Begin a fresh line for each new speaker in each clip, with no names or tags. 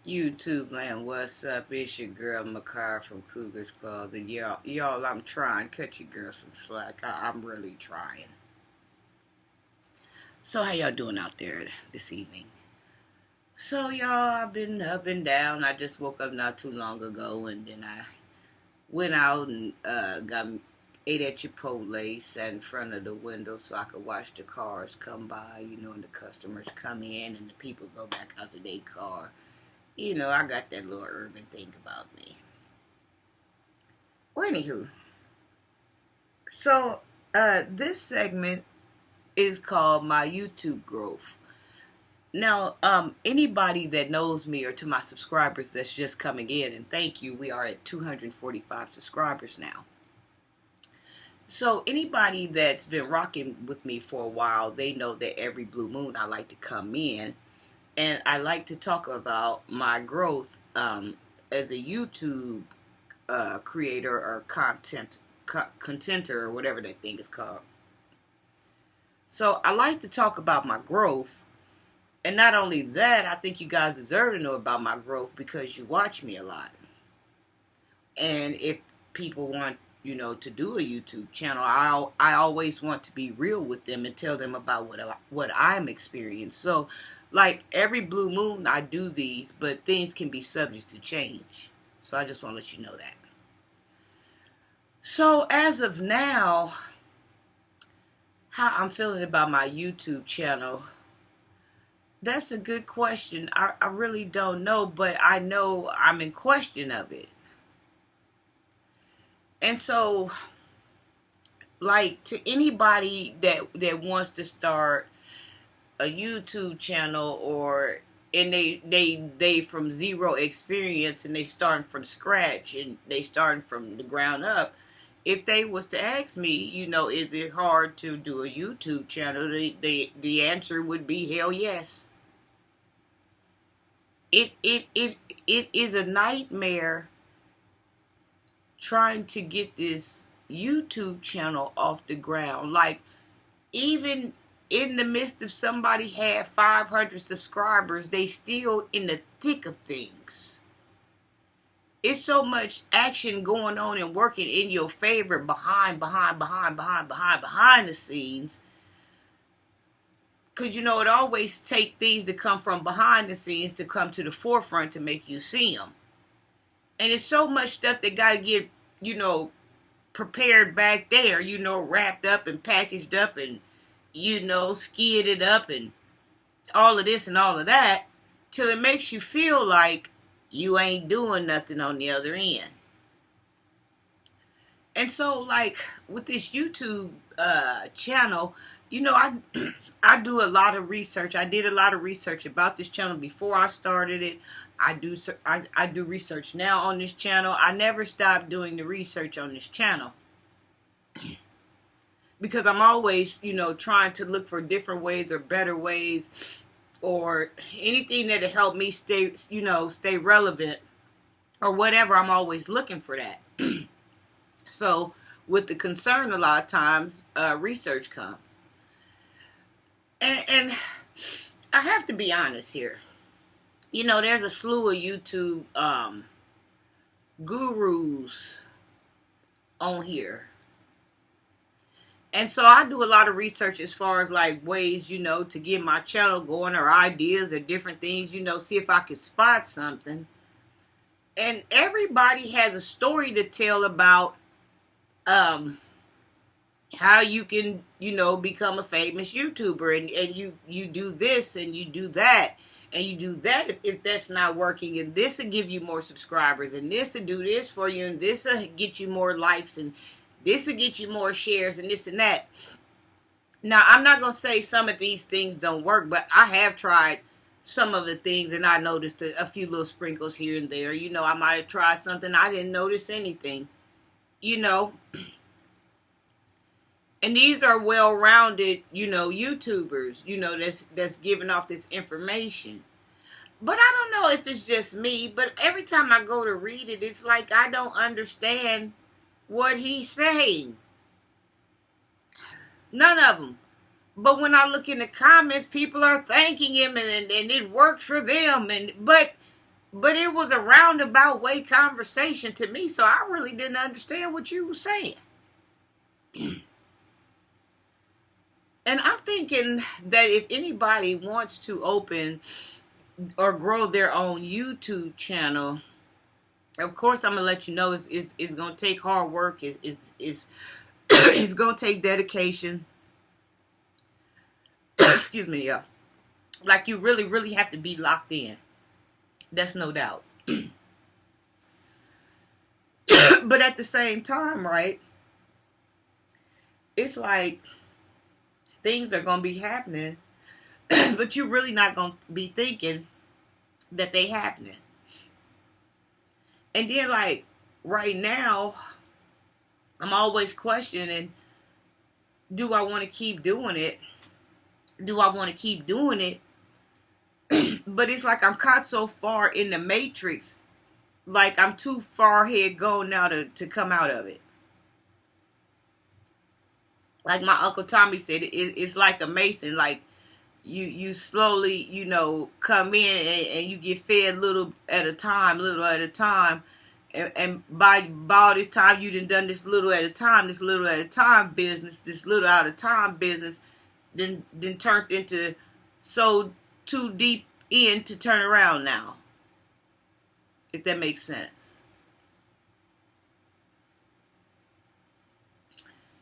YouTube man, what's up? It's your girl Makar from Cougar's Claws, and y'all, I'm trying. Cut your girl some slack. I'm really trying. So how y'all doing out there this evening? So y'all, I've been up and down. I just woke up not too long ago, and then I went out and got ate at Chipotle, sat in front of the window so I could watch the cars come by, and the customers come in and the people go back out to their car. I got that little urban thing about me. Well, anywho, so this segment is called My YouTube Growth. Now, anybody that knows me or to my subscribers that's just coming in, and thank you, we are at 245 subscribers now. So anybody that's been rocking with me for a while, they know that every blue moon I like to come in and I like to talk about my growth as a YouTube creator or contenter or whatever that thing is called. So I like to talk about my growth, and not only that, I think you guys deserve to know about my growth because you watch me a lot. And if people want to do a YouTube channel, I always want to be real with them and tell them about what I'm experiencing. So, like every blue moon, I do these, but things can be subject to change. So I just want to let you know that. So as of now, how I'm feeling about my YouTube channel, that's a good question. I really don't know, but I know I'm in question of it. And so, like, to anybody that wants to start a YouTube channel and they from zero experience and they starting from scratch and they starting from the ground up, if they was to ask me, is it hard to do a YouTube channel? The answer would be hell yes. It is a nightmare trying to get this YouTube channel off the ground. Like, even in the midst of somebody had 500 subscribers, they still in the thick of things. It's so much action going on and working in your favor behind the scenes. Because, it always take things to come from behind the scenes to come to the forefront to make you see them. And it's so much stuff that got to get, prepared back there, wrapped up and packaged up and, skidded up and all of this and all of that, till it makes you feel like you ain't doing nothing on the other end. And so, like, with this YouTube channel, I do a lot of research. I did a lot of research about this channel before I started it. I do research now on this channel. I never stop doing the research on this channel because I'm always, trying to look for different ways or better ways or anything that'll help me stay relevant or whatever. I'm always looking for that. So with the concern, a lot of times research comes. And I have to be honest here. There's a slew of YouTube gurus on here. And so I do a lot of research as far as like ways, to get my channel going or ideas or different things, see if I can spot something. And everybody has a story to tell about how you can, become a famous YouTuber and you do this and you do that. And you do that if that's not working, and this will give you more subscribers, and this will do this for you, and this will get you more likes, and this will get you more shares, and this and that. Now, I'm not going to say some of these things don't work, but I have tried some of the things, and I noticed a few little sprinkles here and there. I might have tried something, I didn't notice anything. And these are well-rounded, YouTubers, that's giving off this information. But I don't know if it's just me, but every time I go to read it, it's like I don't understand what he's saying. None of them. But when I look in the comments, people are thanking him and it worked for them. But But it was a roundabout way conversation to me, so I really didn't understand what you were saying. And I'm thinking that if anybody wants to open or grow their own YouTube channel, of course I'm gonna let you know it's gonna take hard work. It's gonna take dedication. Excuse me, yeah. Like you really, really have to be locked in. That's no doubt. But at the same time, right? It's like things are gonna be happening, but you're really not gonna be thinking that they happening. And then like right now, I'm always questioning, do I want to keep doing it? Do I want to keep doing it? But it's like I'm caught so far in the matrix, like I'm too far ahead gone now to come out of it. Like my Uncle Tommy said, it's like a mason. Like you slowly, come in and you get fed little at a time, and by all this time you done this little at a time, business, this little at a time business, then turned into so too deep in to turn around now. If that makes sense.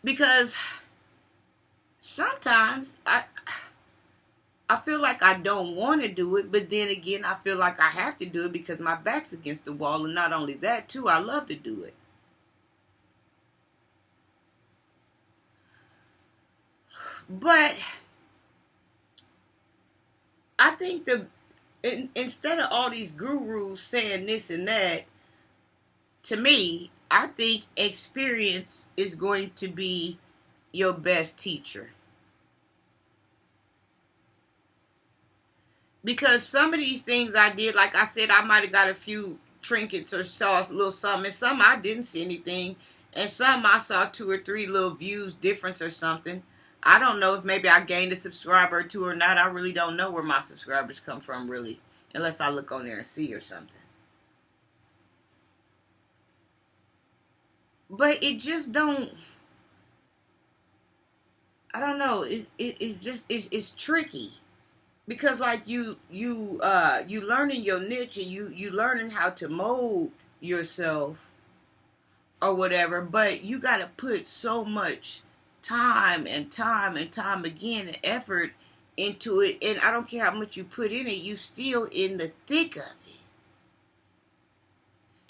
Because sometimes I feel like I don't want to do it, but then again, I feel like I have to do it because my back's against the wall. And not only that, too, I love to do it. But I think instead of all these gurus saying this and that, to me, I think experience is going to be your best teacher. Because some of these things I did, like I said, I might have got a few trinkets or saw a little something. And some I didn't see anything. And some I saw 2 or 3 little views difference or something. I don't know if maybe I gained a subscriber or 2 or not. I really don't know where my subscribers come from, really. Unless I look on there and see or something. But it just don't... I don't know. It's tricky. Because like you learning your niche and you learning how to mold yourself or whatever, but you got to put so much time and time again and effort into it, and I don't care how much you put in it, you still in the thick of it.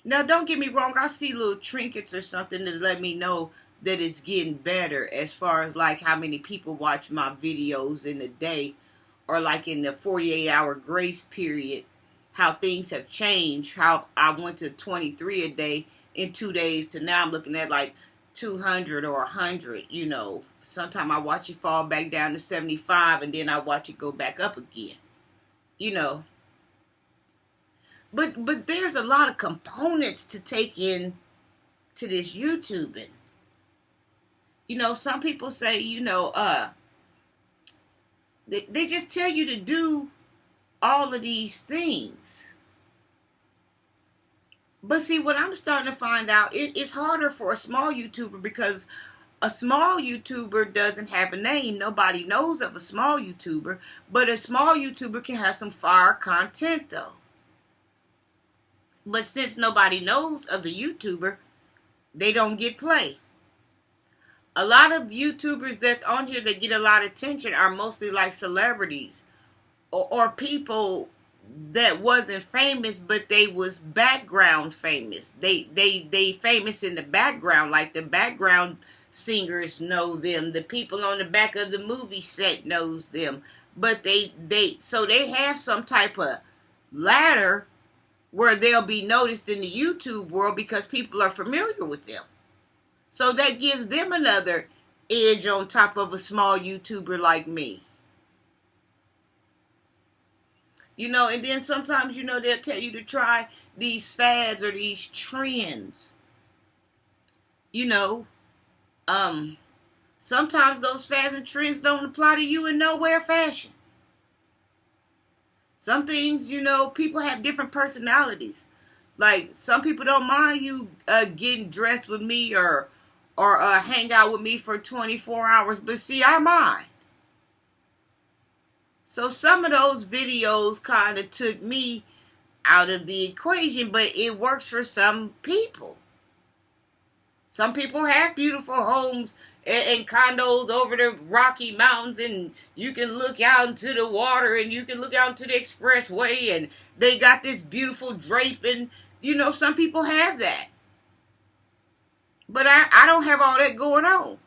Now don't get me wrong, I see little trinkets or something that let me know that it's getting better as far as like how many people watch my videos in a day, or like in the 48-hour grace period, how things have changed, how I went to 23 a day in 2 days to now I'm looking at like 200 or 100, Sometimes I watch it fall back down to 75 and then I watch it go back up again, But there's a lot of components to take in to this YouTubing. Some people say, they just tell you to do all of these things. But see, what I'm starting to find out, it's harder for a small YouTuber because a small YouTuber doesn't have a name. Nobody knows of a small YouTuber. But a small YouTuber can have some fire content, though. But since nobody knows of the YouTuber, they don't get play. A lot of YouTubers that's on here that get a lot of attention are mostly like celebrities or people that wasn't famous, but they was background famous. They famous in the background, like the background singers know them. The people on the back of the movie set knows them. But they have some type of ladder where they'll be noticed in the YouTube world because people are familiar with them. So that gives them another edge on top of a small YouTuber like me. And then sometimes, they'll tell you to try these fads or these trends. Sometimes those fads and trends don't apply to you in nowhere fashion. Some things, people have different personalities. Like, some people don't mind you getting dressed with me or hang out with me for 24 hours, but see, I mind. So some of those videos kind of took me out of the equation, but it works for some people. Some people have beautiful homes and condos over the Rocky Mountains, and you can look out into the water, and you can look out into the expressway, and they got this beautiful draping. Some people have that. But I don't have all that going on.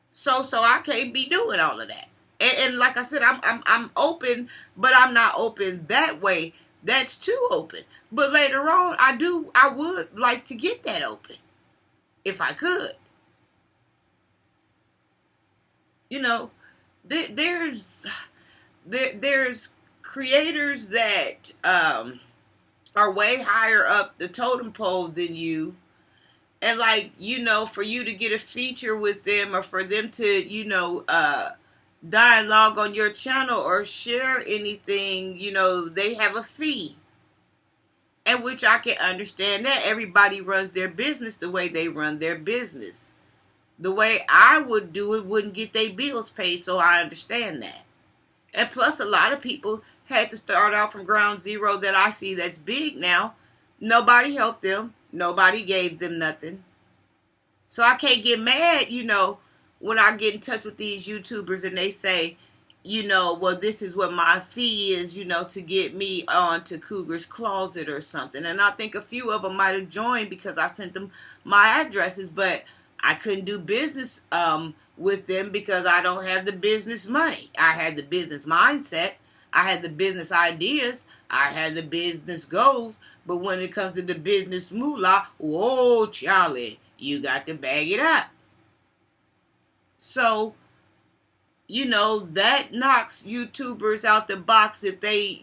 So I can't be doing all of that. And like I said, I'm open, but I'm not open that way. That's too open. But later on, I would like to get that open if I could. There's creators that are way higher up the totem pole than you. And for you to get a feature with them, or for them to, dialogue on your channel or share anything, they have a fee. And which I can understand that. Everybody runs their business the way they run their business. The way I would do it wouldn't get their bills paid, so I understand that. And plus, a lot of people had to start out from ground zero that I see that's big now. Nobody helped them. Nobody gave them nothing. So I can't get mad, when I get in touch with these YouTubers and they say, well, this is what my fee is, to get me onto Cougar's Closet or something. And I think a few of them might have joined because I sent them my addresses, but I couldn't do business with them because I don't have the business money. I had the business mindset. I had the business ideas. I had the business goals. But when it comes to the business moolah, whoa, Charlie, you got to bag it up. So, that knocks YouTubers out the box if they,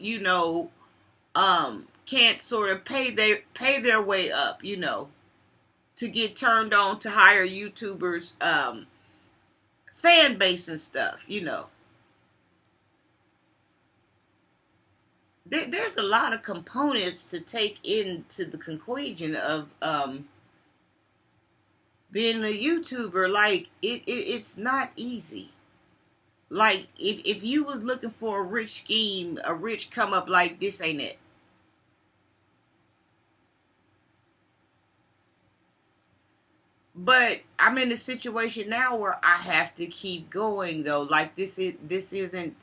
can't sort of pay their way up, to get turned on to higher YouTubers, fan base and stuff, There's a lot of components to take into the equation of being a YouTuber. Like, it's not easy. Like, if you was looking for a rich scheme, a rich come up, like, this ain't it. But I'm in a situation now where I have to keep going, though. Like, this isn't,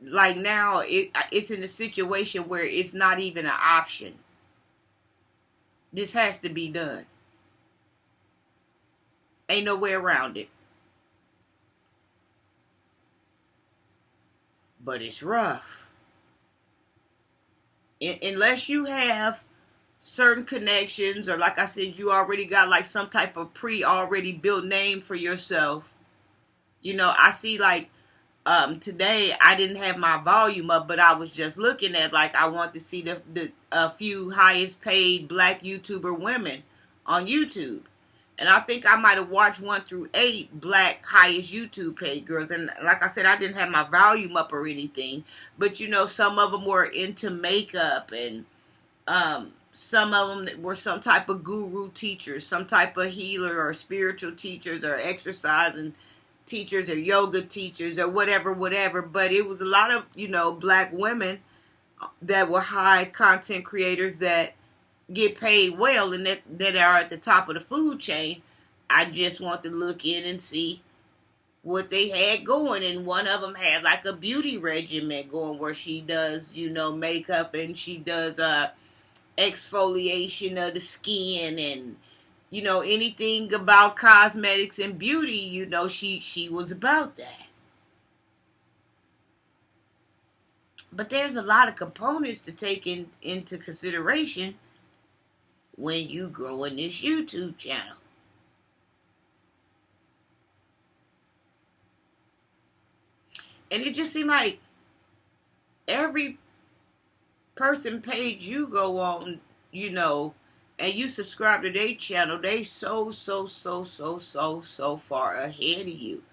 like, now it's in a situation where it's not even an option. This has to be done. Ain't no way around it. But it's rough. Unless you have certain connections, or like I said, you already got like some type of already built name for yourself. I see, like, today I didn't have my volume up, but I was just looking at, like, I want to see the few highest paid black YouTuber women on YouTube. And I think I might have watched 1 through 8 black highest YouTube paid girls. And like I said, I didn't have my volume up or anything. But, some of them were into makeup, and some of them were some type of guru teachers, some type of healer or spiritual teachers or exercising teachers or yoga teachers or whatever. But it was a lot of, black women that were high content creators that get paid well and that are at the top of the food chain. I just want to look in and see what they had going. And one of them had like a beauty regimen going where she does, makeup, and she does exfoliation of the skin, and anything about cosmetics and beauty, she was about that. But there's a lot of components to take into consideration when you growing this YouTube channel. And it just seemed like every person page you go on, and you subscribe to their channel, they so far ahead of you.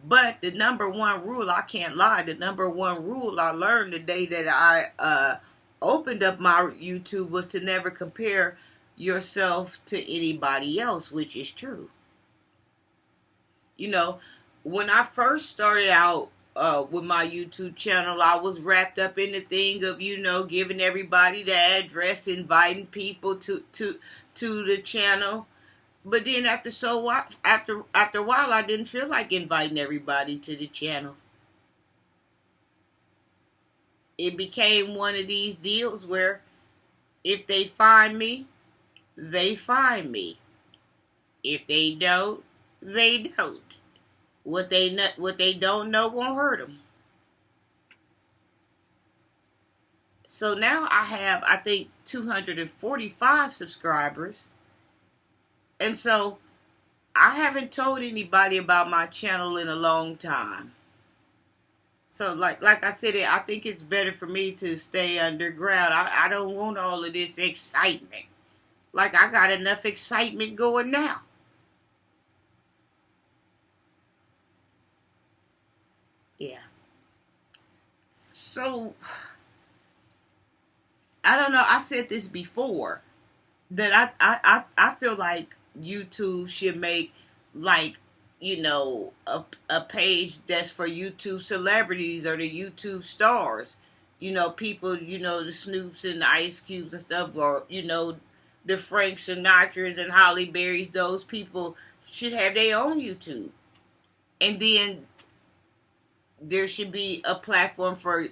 But the number one rule, I can't lie, the number one rule I learned the day that I opened up my YouTube was to never compare yourself to anybody else, which is true. You know, when I first started out with my YouTube channel, I was wrapped up in the thing of, giving everybody the address, inviting people to the channel. But then after a while, I didn't feel like inviting everybody to the channel. It became one of these deals where if they find me, they find me. If they don't, they don't. What they don't know won't hurt them. So now I have, I think, 245 subscribers. And so I haven't told anybody about my channel in a long time. So like I said, I think it's better for me to stay underground. I don't want all of this excitement. Like, I got enough excitement going now. Yeah. So, I don't know. I said this before, that I feel like YouTube should make, like, a page that's for YouTube celebrities or the YouTube stars. People, the Snoops and the Ice Cubes and stuff, or, the Frank Sinatras and Holly Berrys. Those people should have their own YouTube. And then there should be a platform for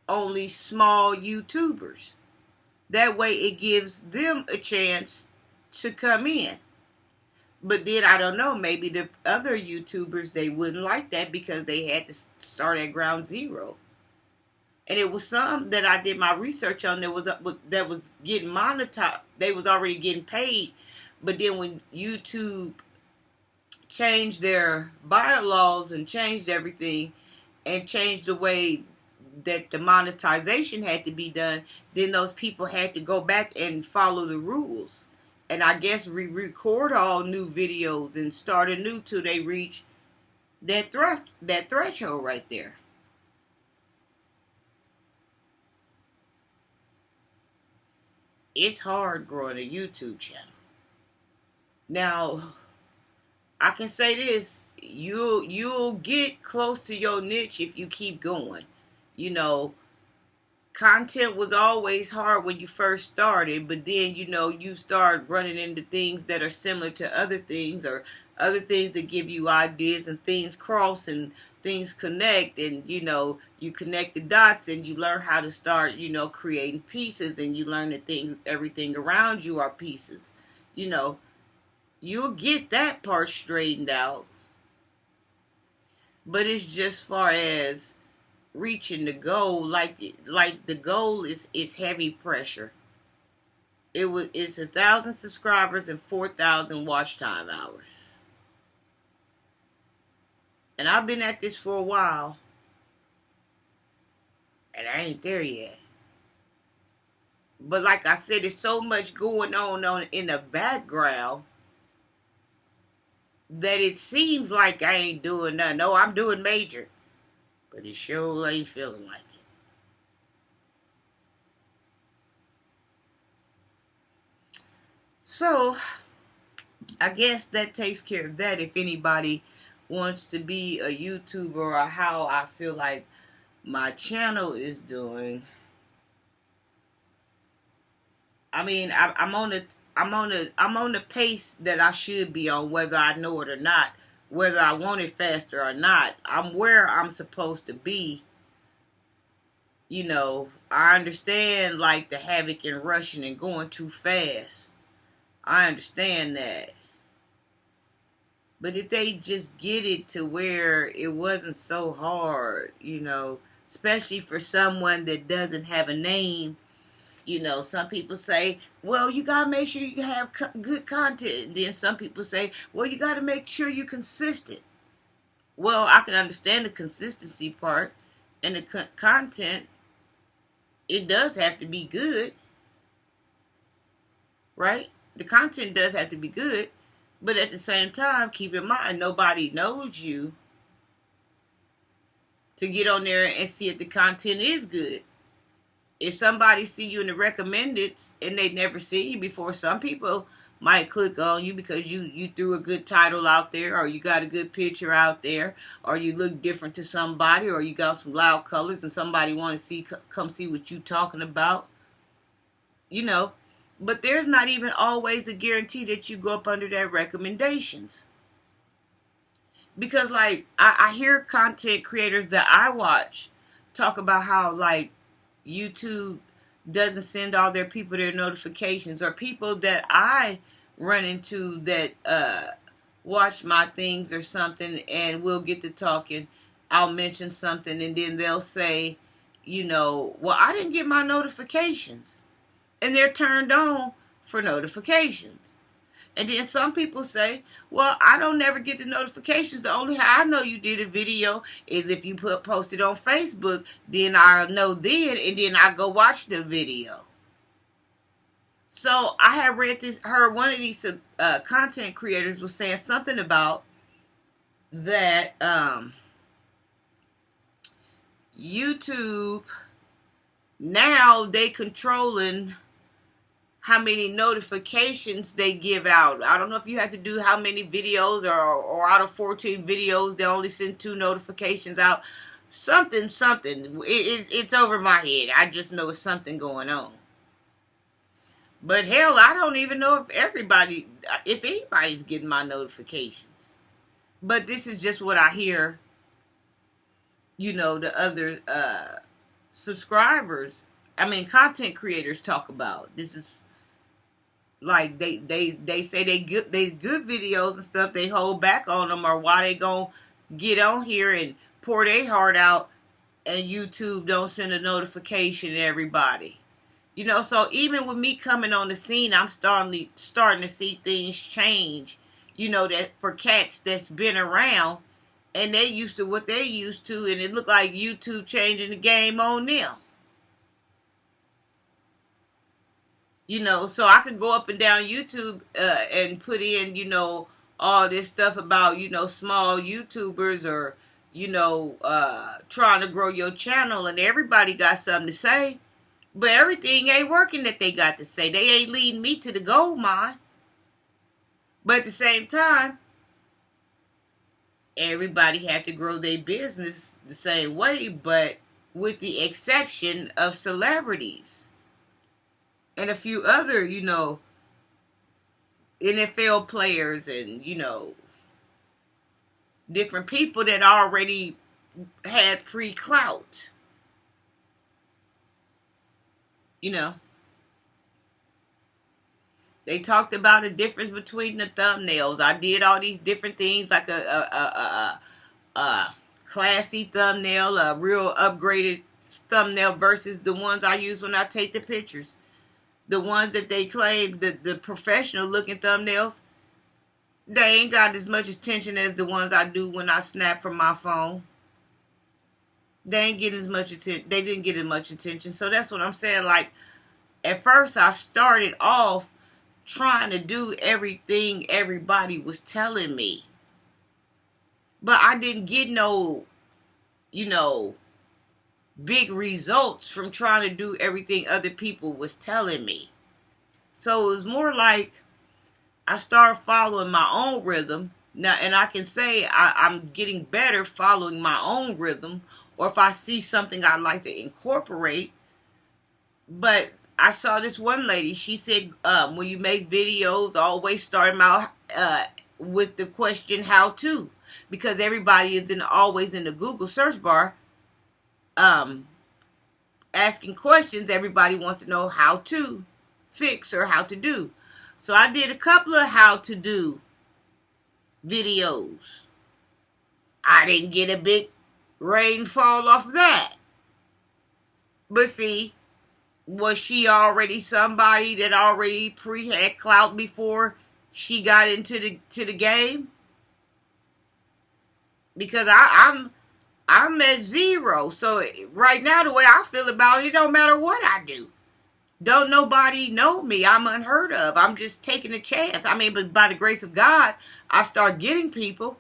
only small YouTubers. That way it gives them a chance to come in. But then, I don't know, maybe the other YouTubers, they wouldn't like that because they had to start at ground zero. And it was some that I did my research on that was getting monetized. They was already getting paid. But then when YouTube changed their bylaws and changed everything and changed the way that the monetization had to be done, then those people had to go back and follow the rules. And I guess record all new videos and start anew till they reach that threshold right there. It's hard growing a YouTube channel. Now, I can say this: you'll get close to your niche if you keep going. Content was always hard when you first started, but then you start running into things that are similar to other things, or other things that give you ideas, and things cross and things connect, and you connect the dots and you learn how to start creating pieces, and you learn that everything around you are pieces. You'll get that part straightened out, but it's just far as reaching the goal, like the goal is heavy pressure. It's 1,000 subscribers and 4,000 watch time hours. And I've been at this for a while, and I ain't there yet. But like I said, there's so much going on in the background that it seems like I ain't doing nothing. No, I'm doing major, but it sure ain't feeling like it. So, I guess that takes care of that. If anybody wants to be a YouTuber, or how I feel like my channel is doing, I mean, I'm on the pace that I should be on, whether I know it or not, whether I want it faster or not. I'm where I'm supposed to be. I understand, like, the havoc and rushing and going too fast. I understand that. But if they just get it to where it wasn't so hard, especially for someone that doesn't have a name. Some people say, well, you got to make sure you have good content. And then some people say, well, you got to make sure you're consistent. Well, I can understand the consistency part, and the content, it does have to be good, right? The content does have to be good, but at the same time, keep in mind, nobody knows you to get on there and see if the content is good. If somebody see you in the recommendeds and they never seen you before, some people might click on you because you threw a good title out there, or you got a good picture out there, or you look different to somebody, or you got some loud colors and somebody want to see come see what you talking about. You know, but there's not even always a guarantee that you go up under their recommendations. Because like I hear content creators that I watch talk about how like YouTube doesn't send all their people their notifications, or people that I run into that watch my things or something, and we'll get to talking. I'll mention something and then they'll say, well, I didn't get my notifications. And they're turned on for notifications. And then some people say, well, I don't never get the notifications. The only how I know you did a video is if you post it on Facebook, then I'll know then, and then I go watch the video. So I had heard one of these content creators was saying something about that YouTube, now they controlling how many notifications they give out. I don't know if you have to do how many videos, or out of 14 videos, they only send 2 notifications out. Something. It's over my head. I just know it's something going on. But hell, I don't even know if anybody's getting my notifications. But this is just what I hear, the other subscribers, content creators talk about. This is like they say they good videos and stuff. They hold back on them, or why they gonna get on here and pour their heart out, and YouTube don't send a notification to everybody. So even with me coming on the scene, I'm starting to see things change. That for cats that's been around and they used to what they used to, and it looked like YouTube changing the game on them. So I could go up and down YouTube and put in, all this stuff about, small YouTubers, or, trying to grow your channel, and everybody got something to say. But everything ain't working that they got to say. They ain't leading me to the gold mine. But at the same time, everybody had to grow their business the same way, but with the exception of celebrities. And a few other, NFL players and, different people that already had pre-clout. They talked about the difference between the thumbnails. I did all these different things, like a classy thumbnail, a real upgraded thumbnail versus the ones I use when I take the pictures. The ones that they claim, the professional looking thumbnails, they ain't got as much attention as the ones I do when I snap from my phone. They ain't getting as much attention. They didn't get as much attention. So that's what I'm saying. Like, at first I started off trying to do everything everybody was telling me. But I didn't get no, big results from trying to do everything other people was telling me. So it was more like I started following my own rhythm. Now, and I can say I'm getting better following my own rhythm, or if I see something I like to incorporate. But I saw this one lady, she said, when you make videos, always start them out with the question, how to? Because everybody is always in the Google search bar asking questions. Everybody wants to know how to fix or how to do. So I did a couple of how to do videos. I didn't get a big rainfall off of that. But see, was she already somebody that already had clout before she got into the game? Because I'm at 0. So right now, the way I feel about it don't matter what I do. Don't nobody know me. I'm unheard of. I'm just taking a chance. But by the grace of God, I start getting people.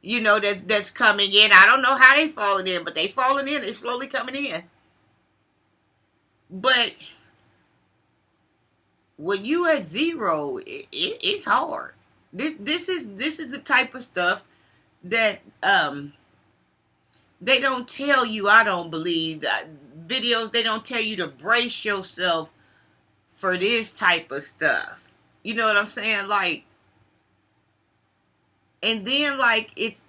that's coming in. I don't know how they falling in, but they falling in. It's slowly coming in. But when you at zero, it's hard. This is the type of stuff that they don't tell you. I don't believe that videos. They don't tell you to brace yourself for this type of stuff. You know what I'm saying? Like, and then like it's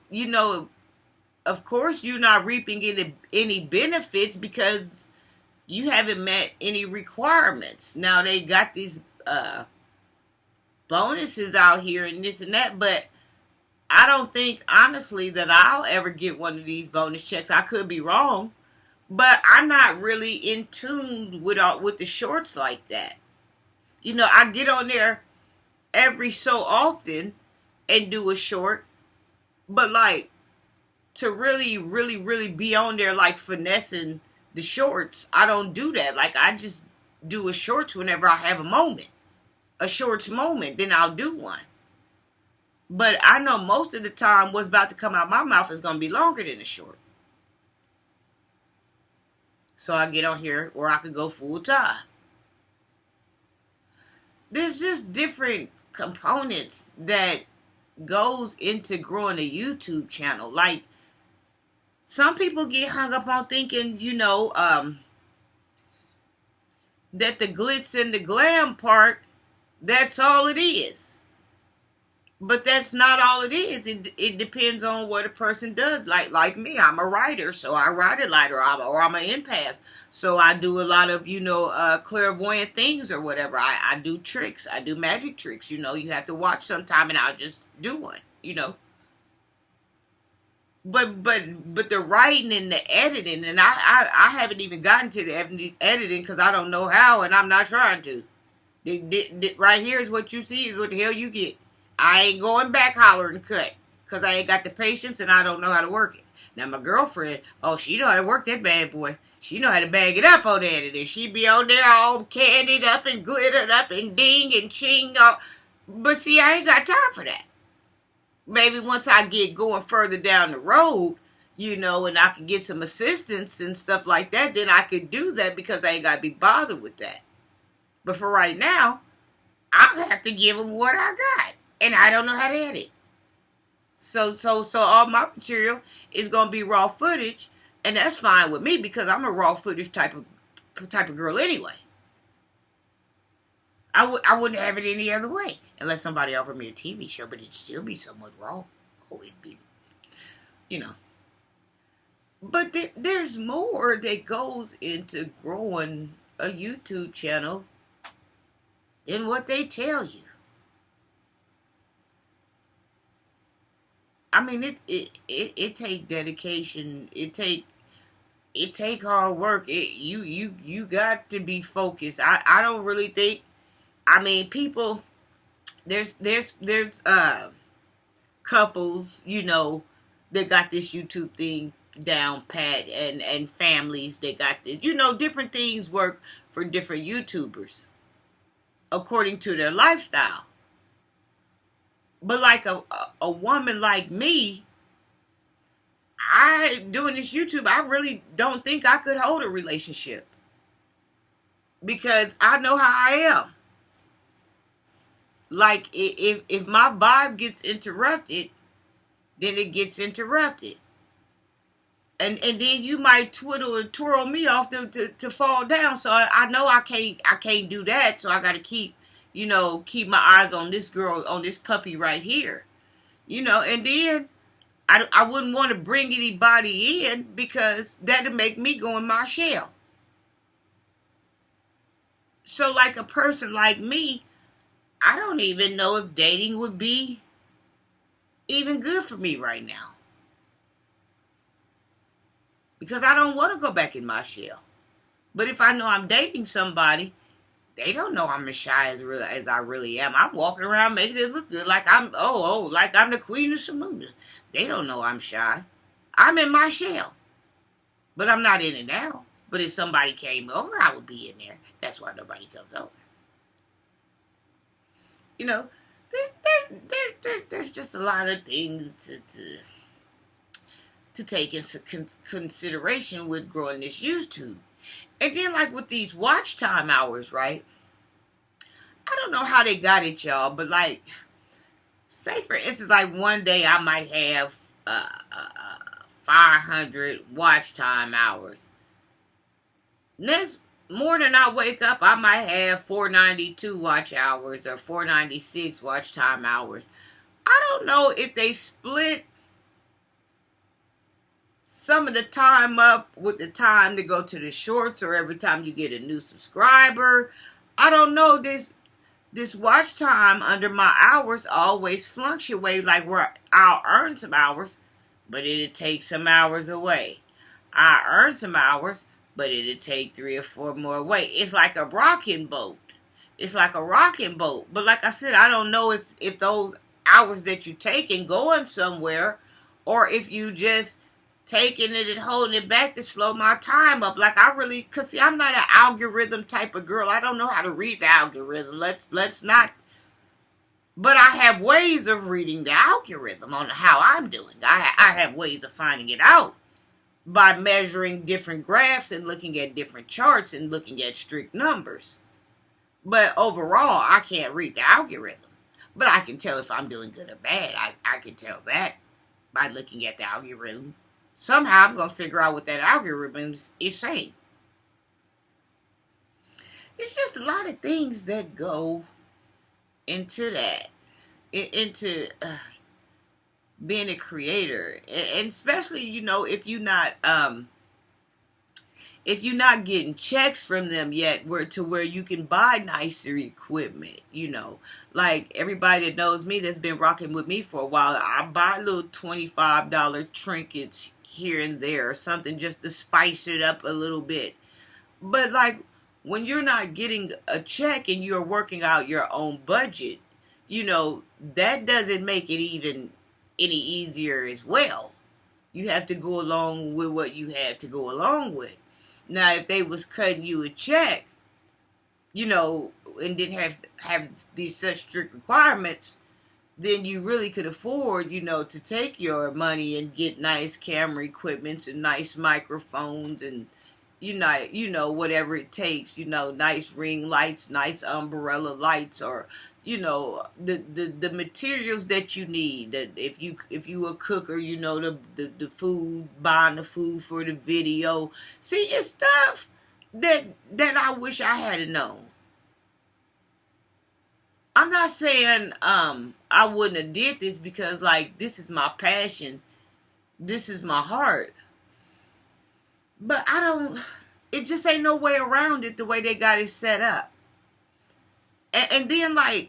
of course you're not reaping any benefits because you haven't met any requirements. Now they got these bonuses out here and this and that, but I don't think honestly that I'll ever get one of these bonus checks. I could be wrong, but I'm not really in tune with the shorts like that. I get on there every so often and do a short, but like to really, really, really be on there like finessing the shorts, I don't do that. Like I just do a shorts whenever I have a shorts moment, then I'll do one. But I know most of the time what's about to come out my mouth is going to be longer than a short. So I get on here or I could go full time. There's just different components that goes into growing a YouTube channel. Like some people get hung up on thinking, that the glitz and the glam part, that's all it is. But that's not all it is. It depends on what a person does. Like me, I'm a writer, so I write a lot, or I'm an empath, so I do a lot of clairvoyant things or whatever. I do tricks. I do magic tricks. You have to watch sometime, and I'll just do one. But the writing and the editing, and I haven't even gotten to the editing because I don't know how, and I'm not trying to. Right here is what you see is what the hell you get. I ain't going back hollering cut because I ain't got the patience and I don't know how to work it. Now my girlfriend, she know how to work that bad boy. She know how to bag it up on the editing. She be on there all candied up and glittered up and ding and ching. But see, I ain't got time for that. Maybe once I get going further down the road, and I can get some assistance and stuff like that, then I could do that because I ain't got to be bothered with that. But for right now, I'll have to give them what I got. And I don't know how to edit. So all my material is going to be raw footage. And that's fine with me because I'm a raw footage type of girl anyway. I wouldn't have it any other way. Unless somebody offered me a TV show, but it'd still be somewhat raw. It'd be, But there's more that goes into growing a YouTube channel than what they tell you. I mean, it take dedication. It take hard work. You got to be focused. I don't really think. I mean, people. There's couples, that got this YouTube thing down pat, and families that got this. Different things work for different YouTubers according to their lifestyle. But like a woman like me, doing this YouTube, I really don't think I could hold a relationship. Because I know how I am. Like, if my vibe gets interrupted, then it gets interrupted. And then you might twiddle and twirl me off to fall down. So I know I can't do that. So I got to keep my eyes on this girl, on this puppy right here. And then I wouldn't want to bring anybody in because that'd make me go in my shell. So like a person like me, I don't even know if dating would be even good for me right now. Because I don't want to go back in my shell. But if I know I'm dating somebody, they don't know I'm as shy as I really am. I'm walking around making it look good like I'm like I'm the queen of Samuna. They don't know I'm shy. I'm in my shell. But I'm not in it now. But if somebody came over, I would be in there. That's why nobody comes over. there's just a lot of things to take into consideration with growing this YouTube. And then, like, with these watch time hours, right? I don't know how they got it, y'all, but, like, say for instance, like, one day I might have 500 watch time hours. Next morning I wake up, I might have 492 watch hours or 496 watch time hours. I don't know if they split some of the time up with the time to go to the shorts, or every time you get a new subscriber. I don't know. This watch time under my hours always fluctuate, like where I'll earn some hours, but it'll take some hours away. I earn some hours, but it'll take 3 or 4 more away. It's like a rocking boat. It's like a rocking boat. But like I said, I don't know if those hours that you take and going somewhere, or if you just taking it and holding it back to slow my time up. Like, I really, cause see, I'm not an algorithm type of girl. I don't know how to read the algorithm. Let's not. But I have ways of reading the algorithm on how I'm doing. I have ways of finding it out by measuring different graphs and looking at different charts and looking at strict numbers. But overall, I can't read the algorithm. But I can tell if I'm doing good or bad. I can tell that by looking at the algorithm. Somehow I'm going to figure out what that algorithm is saying. It's just a lot of things that go into that. Into being a creator. And especially, if you're not getting checks from them yet, where you can buy nicer equipment, like everybody that knows me that's been rocking with me for a while, I buy little $25 trinkets here and there or something just to spice it up a little bit. But like, when you're not getting a check and you're working out your own budget, that doesn't make it even any easier as well. You have to go along with what you have to go along with. Now, if they was cutting you a check, and didn't have these such strict requirements, then you really could afford, to take your money and get nice camera equipment and nice microphones and, whatever it takes, nice ring lights, nice umbrella lights, or, the materials that you need. That if you a cooker, the food, buying the food for the video. See, it's stuff that I wish I had known. I'm not saying I wouldn't have did this, because like, this is my passion, this is my heart. But it just ain't no way around it the way they got it set up. And then, like,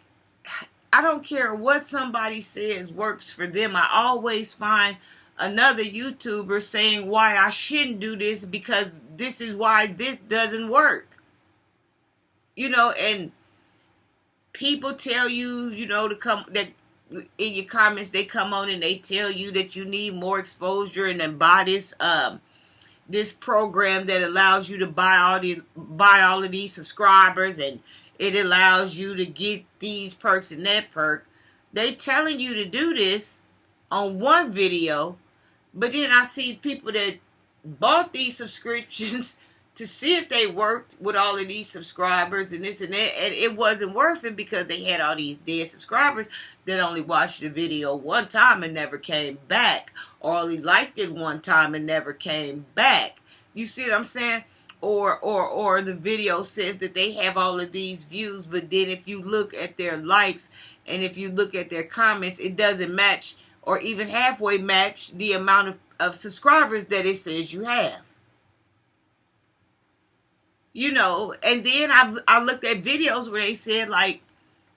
I don't care what somebody says works for them. I always find another YouTuber saying why I shouldn't do this, because this is why this doesn't work. And people tell you, to come, that in your comments, they come on and they tell you that you need more exposure and then buy this program that allows you to buy all of these subscribers, and it allows you to get these perks and that perk. They telling you to do this on one video, but then I see people that bought these subscriptions to see if they worked with all of these subscribers and this and that, and it wasn't worth it because they had all these dead subscribers that only watched the video one time and never came back, or only liked it one time and never came back. You see what I'm saying? Or the video says that they have all of these views, but then if you look at their likes and if you look at their comments, it doesn't match or even halfway match the amount of subscribers that it says you have. And then I looked at videos where they said, like,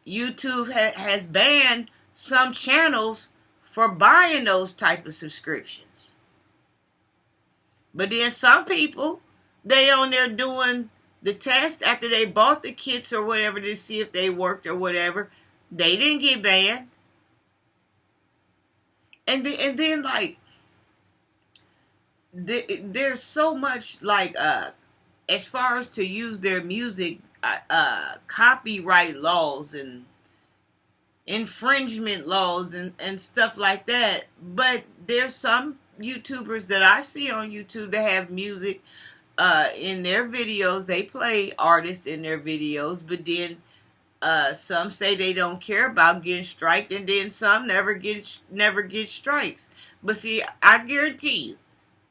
YouTube has banned some channels for buying those type of subscriptions. But then some people, they on there doing the test after they bought the kits or whatever to see if they worked or whatever. They didn't get banned. And then like, there's so much, like, as far as to use their music, copyright laws and infringement laws and stuff like that. But there's some YouTubers that I see on YouTube that have music in their videos. They play artists in their videos, but then some say they don't care about getting striked, and then some never get strikes. But see, I guarantee you,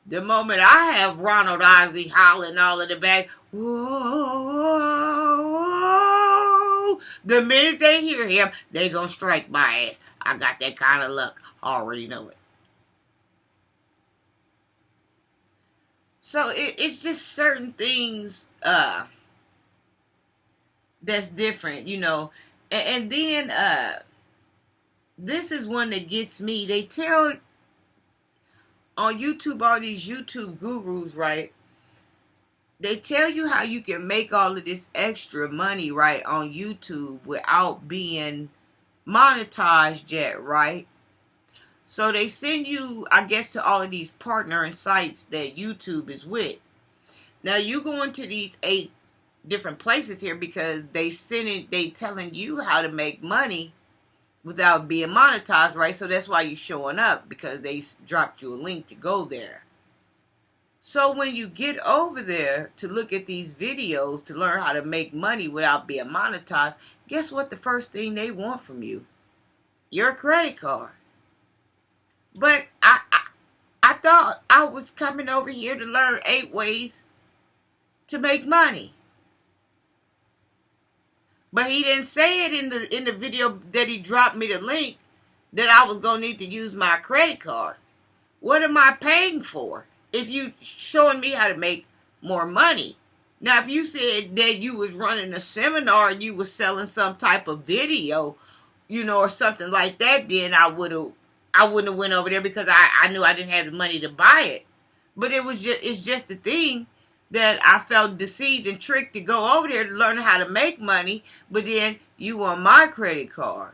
the moment I have Ronald Isley hollering all in the back, whoa, the minute they hear him, they gonna strike my ass. I got that kind of luck. I already know it. So it's just certain things that's different, you know. And then this is one that gets me. They tell on YouTube, all these YouTube gurus, right? They tell you how you can make all of this extra money, right, on YouTube without being monetized yet, right? So they send you, I guess, to all of these partnering sites that YouTube is with. Now you go into these 8 different places here because they telling you how to make money without being monetized, right? So that's why you're showing up, because they dropped you a link to go there. So when you get over there to look at these videos to learn how to make money without being monetized, guess what the first thing they want from you? Your credit card. But I thought I was coming over here to learn 8 ways to make money. But he didn't say it in the video that he dropped me the link that I was going to need to use my credit card. What am I paying for if you showing me how to make more money? Now, if you said that you was running a seminar and you was selling some type of video, you know, or something like that, then I wouldn't have went over there because I knew I didn't have the money to buy it. But it's just the thing that I felt deceived and tricked to go over there to learn how to make money, but then you want my credit card.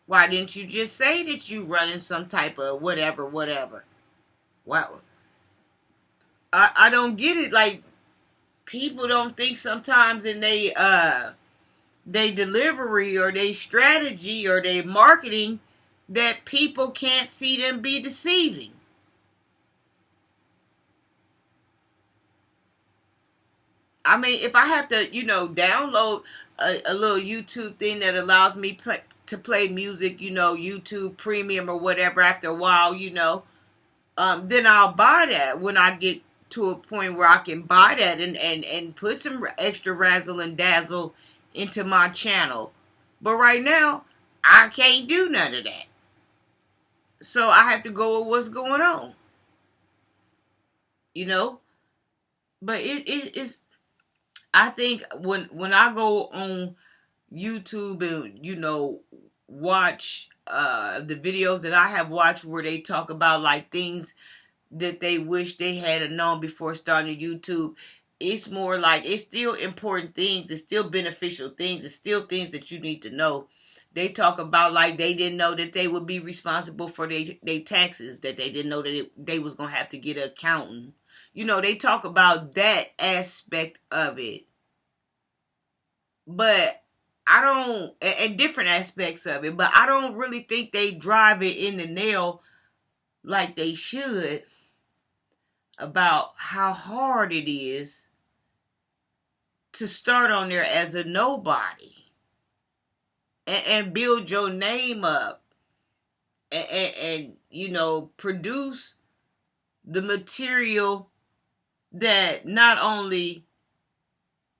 Why didn't you just say that you running some type of whatever? Wow. I don't get it. Like, people don't think sometimes in they delivery or they strategy or they marketing that people can't see them be deceiving. I mean, if I have to, you know, download a little YouTube thing that allows me to play music, you know, YouTube Premium or whatever, after a while, you know, then I'll buy that when I get to a point where I can buy that and put some extra razzle and dazzle into my channel. But right now, I can't do none of that. So I have to go with what's going on, you know. But it's, I think when I go on YouTube and, you know, watch the videos that I have watched where they talk about like things that they wish they had known before starting YouTube, it's more like it's still important things, it's still beneficial things, it's still things that you need to know. They talk about like they didn't know that they would be responsible for their taxes, that they didn't know that they was gonna have to get an accountant. You know, they talk about that aspect of it. But I don't, and different aspects of it, but I don't really think they drive it in the nail like they should about how hard it is to start on there as a nobody and build your name up and you know, produce the material that not only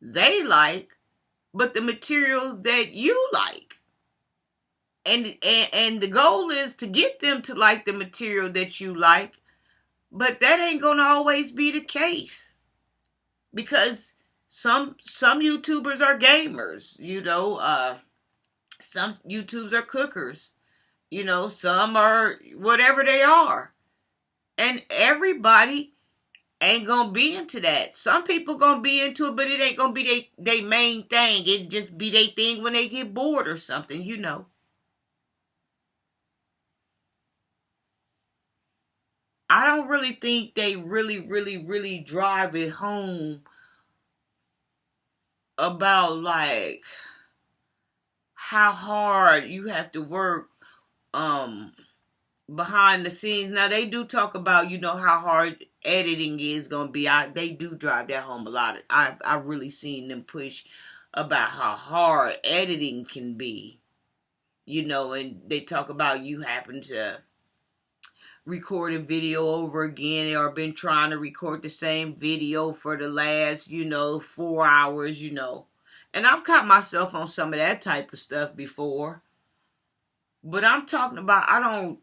they like, but the material that you like. And the goal is to get them to like the material that you like, but that ain't gonna always be the case, because some YouTubers are gamers, you know, some YouTubers are cookers, you know, some are whatever they are, and everybody ain't gonna be into that. Some people gonna be into it, but it ain't gonna be they main thing. It just be they thing when they get bored or something, you know. I don't really think they really drive it home about like how hard you have to work behind the scenes. Now they do talk about, how hard editing is gonna be. They do drive that home a lot. I've really seen them push about how hard editing can be. And they talk about you having to record a video over again, or been trying to record the same video for the last, 4 hours, And I've caught myself on some of that type of stuff before. But I'm talking about, I don't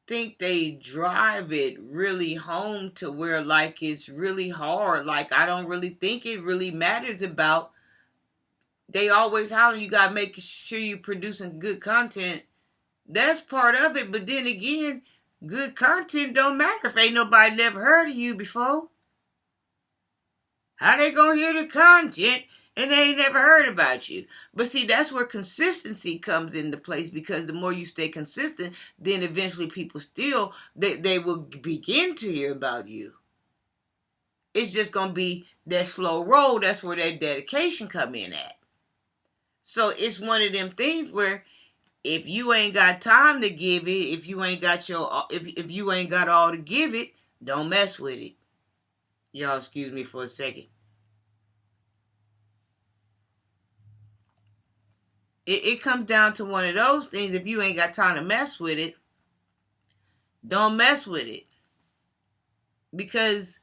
think they drive it really home to where, like, it's really hard. Like, I don't really think it really matters about. They always holler, you gotta make sure you're producing good content. That's part of it. But then again, good content don't matter if ain't nobody never heard of you before. How they gonna hear the content and they ain't never heard about you? But see, that's where consistency comes into place, because the more you stay consistent, then eventually people still, they will begin to hear about you. It's just gonna be that slow roll. That's where that dedication come in at. So it's one of them things where, if you ain't got time to give it, if you ain't got if you ain't got all to give it, don't mess with it. Y'all excuse me for a second. It comes down to one of those things. If you ain't got time to mess with it, don't mess with it. Because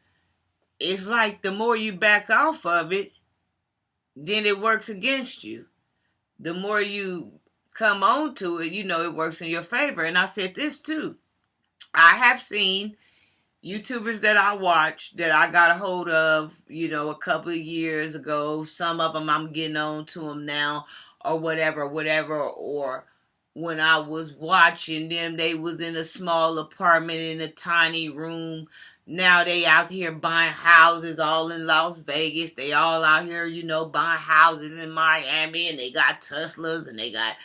it's like the more you back off of it, then it works against you. The more you come on to it, it works in your favor. And I said this too. I have seen YouTubers that I watch, that I got a hold of, a couple of years ago. Some of them I'm getting on to them now, or whatever. Or when I was watching them, they was in a small apartment in a tiny room. Now they out here buying houses all in Las Vegas. They all out here, buying houses in Miami, and they got Teslas, and they got,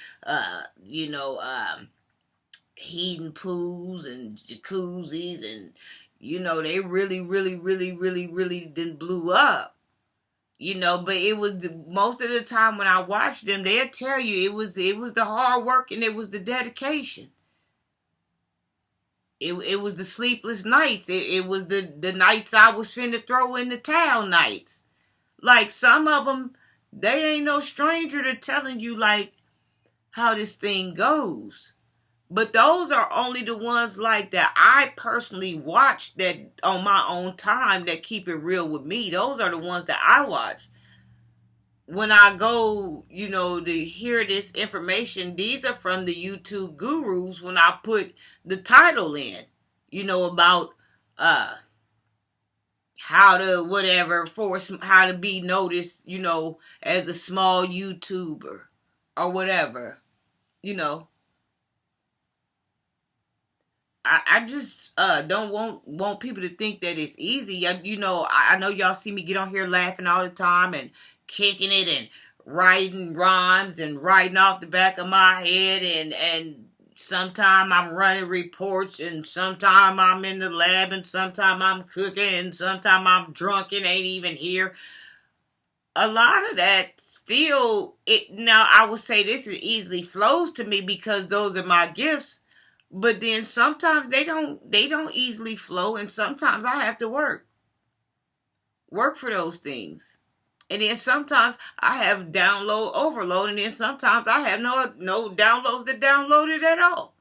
heating pools and jacuzzis, and they really, really, really, really, really didn't blew up. But it was most of the time when I watched them, they'll tell you it was the hard work, and it was the dedication. It was the sleepless nights. It was the nights I was finna throw in the towel nights. Like, some of them, they ain't no stranger to telling you, like, how this thing goes. But those are only the ones like that I personally watch, that on my own time, that keep it real with me. Those are the ones that I watch. When I go, to hear this information, these are from the YouTube gurus when I put the title in, about how to whatever, how to be noticed, as a small YouTuber or whatever, I just don't want people to think that it's easy. I know y'all see me get on here laughing all the time and kicking it and writing rhymes and writing off the back of my head, and sometime I'm running reports, and sometime I'm in the lab, and sometime I'm cooking, and sometime I'm drunk and ain't even here. A lot of that still, now I would say this is easily flows to me because those are my gifts. But then sometimes they don't easily flow, and sometimes I have to work for those things. And then sometimes I have download overload, and then sometimes I have no downloads that download it at all.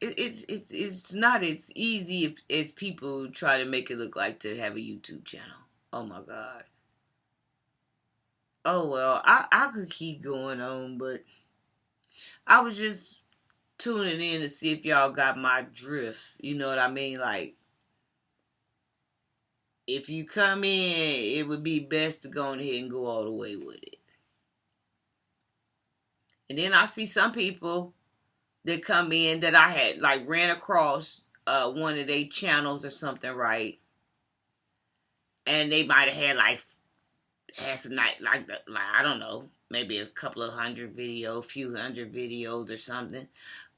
It's not as easy as people try to make it look like, to have a YouTube channel. Oh my God. Oh well, I could keep going on, but I was just tuning in to see if y'all got my drift. You know what I mean? Like, if you come in, it would be best to go ahead and go all the way with it. And then I see some people that come in that I had like ran across one of their channels or something, right? And they might have had some night like I don't know, maybe a couple of hundred videos, few hundred videos or something.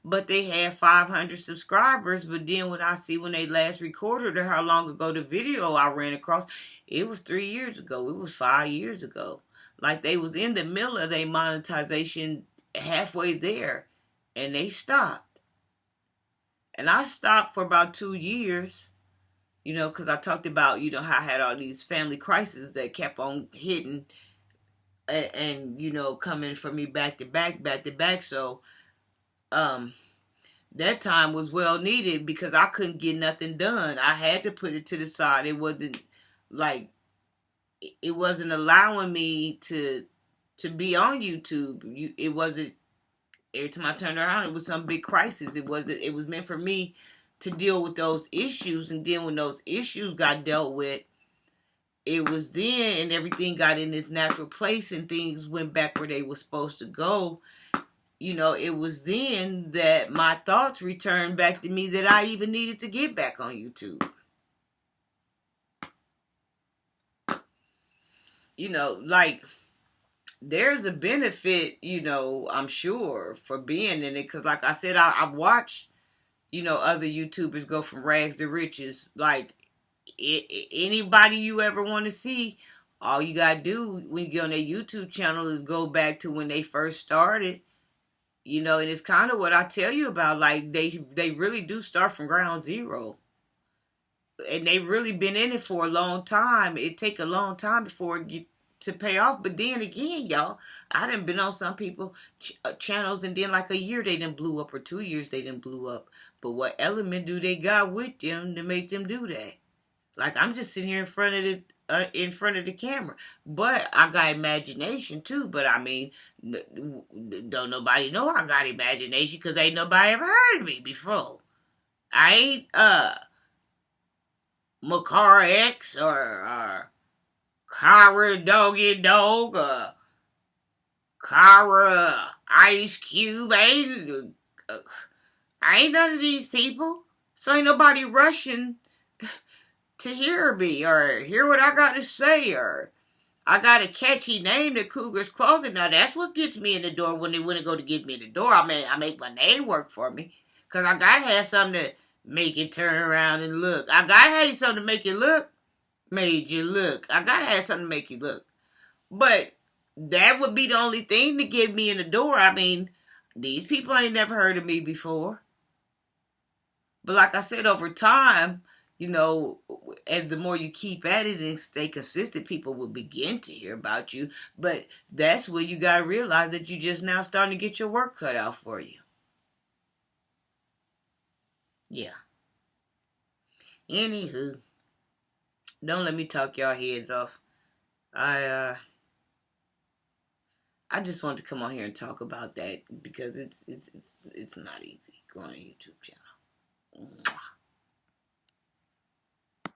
but they had 500 subscribers. But then when they last recorded or how long ago the video I ran across, it was 3 years ago. It was 5 years ago. Like they was in the middle of their monetization, halfway there, and they stopped. And I stopped for about 2 years, because I talked about, how I had all these family crises that kept on hitting and coming for me back to back. So, that time was well needed because I couldn't get nothing done. I had to put it to the side. It wasn't like, it wasn't allowing me to be on YouTube. It wasn't. Every time I turned around, it was some big crisis. It was meant for me to deal with those issues, and then when those issues got dealt with, it was then, and everything got in its natural place, and things went back where they were supposed to go. It was then that my thoughts returned back to me that I even needed to get back on YouTube. Like, there's a benefit, I'm sure, for being in it. Because, like I said, I've watched, other YouTubers go from rags to riches. Like, anybody you ever want to see, all you got to do when you get on their YouTube channel is go back to when they first started. And it's kind of what I tell you about. Like, they really do start from ground zero. And they really been in it for a long time. It take a long time before it get to pay off. But then again, y'all, I done been on some people channels, and then like a year they done blew up, or 2 years they done blew up. But what element do they got with them to make them do that? Like, I'm just sitting here in front of the camera, but I got imagination too. But I mean, don't nobody know I got imagination because ain't nobody ever heard of me before. I ain't Makara X or Kara Doggy Dog or Kara Ice Cube. I ain't none of these people. So ain't nobody rushing to hear me or hear what I got to say, or I got a catchy name, the Cougar's Closet. Now that's what gets me in the door when they want to go to get me in the door. I make my name work for me, because I gotta have something to make it turn around and look. I gotta have something to make it look. Made you look. I gotta have something to make you look. But that would be the only thing to get me in the door. I mean, these people ain't never heard of me before. But like I said, over time, as the more you keep at it and stay consistent, people will begin to hear about you. But that's where you got to realize that you just now starting to get your work cut out for you. Yeah. Anywho, don't let me talk y'all heads off. I just wanted to come on here and talk about that because it's not easy growing a YouTube channel. Mwah.